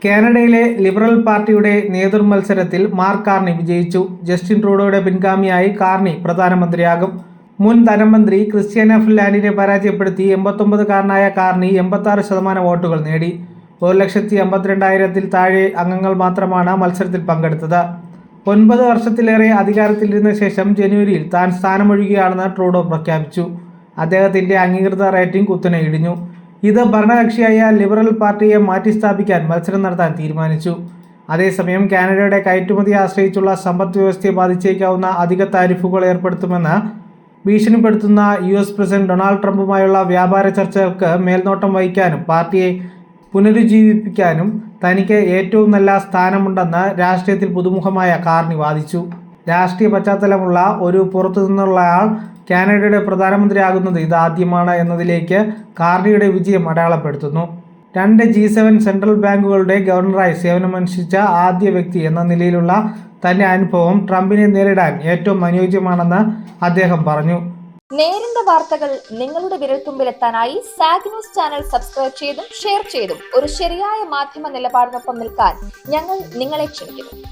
കാനഡയിലെ ലിബറൽ പാർട്ടിയുടെ നേതൃമത്സരത്തിൽ mark Carney വിജയിച്ചു. ജസ്റ്റിൻ ട്രൂഡോയുടെ പിൻഗാമിയായി കാർണി പ്രധാനമന്ത്രിയാകും. മുൻ ധനമന്ത്രി ക്രിസ്റ്റ്യാന ഫിൻലാൻഡിനെ പരാജയപ്പെടുത്തി 89-കാരനായ കാർണി 86% വോട്ടുകൾ നേടി. 1,52,000-ൽ താഴെ അംഗങ്ങൾ മാത്രമാണ് മത്സരത്തിൽ പങ്കെടുത്തത്. 9 വർഷത്തിലേറെ അധികാരത്തിലിരുന്ന ശേഷം ജനുവരിയിൽ താൻ സ്ഥാനമൊഴിയുകയാണെന്ന് ട്രൂഡോ പ്രഖ്യാപിച്ചു. അദ്ദേഹത്തിന്റെ അംഗീകൃത റേറ്റിംഗ് കുത്തനെ ഇടിഞ്ഞു. ഇത് ഭരണകക്ഷിയായ ലിബറൽ പാർട്ടിയെ മാറ്റിസ്ഥാപിക്കാൻ മത്സരം നടത്താൻ തീരുമാനിച്ചു. അതേസമയം കാനഡയുടെ കയറ്റുമതിയെ ആശ്രയിച്ചുള്ള സമ്പദ് വ്യവസ്ഥയെ ബാധിച്ചേക്കാവുന്ന അധിക താരിഫുകൾ ഏർപ്പെടുത്തുമെന്ന് ഭീഷണിപ്പെടുത്തുന്ന US പ്രസിഡന്റ് ഡൊണാൾഡ് ട്രംപുമായുള്ള വ്യാപാര ചർച്ചകൾക്ക് മേൽനോട്ടം വഹിക്കാനും പാർട്ടിയെ പുനരുജ്ജീവിപ്പിക്കാനും തനിക്ക് ഏറ്റവും നല്ല സ്ഥാനമുണ്ടെന്ന് രാഷ്ട്രീയത്തിൽ പുതുമുഖമായ കാർണി വാദിച്ചു. രാഷ്ട്രീയ പശ്ചാത്തലമുള്ള ഒരു പുറത്തുനിന്നുള്ളയാൾ കാനഡയുടെ പ്രധാനമന്ത്രിയാകുന്നത് ഇതാദ്യമാണ് എന്നതിലേക്ക് കാർണിയുടെ വിജയം അടയാളപ്പെടുത്തുന്നു. 2 G7 സെൻട്രൽ ബാങ്കുകളുടെ ഗവർണറായി സേവനമനുഷ്ഠിച്ച ആദ്യ വ്യക്തി എന്ന നിലയിലുള്ള തന്റെ അനുഭവം ട്രംപിനെ നേരിടാൻ ഏറ്റവും അനുയോജ്യമാണെന്ന് അദ്ദേഹം പറഞ്ഞു. നേരിന്റെ വാർത്തകൾ നിങ്ങളുടെ വിരൽത്തുമ്പിലെത്താനായി സാഗ് ന്യൂസ് ചാനൽ സബ്സ്ക്രൈബ് ചെയ്തും ഷെയർ ചെയ്തും ഒരു ശരിയായ മാധ്യമ നിലപാടിനൊപ്പം നിൽക്കാൻ ഞങ്ങൾ നിങ്ങളെ ക്ഷണിക്കുന്നു.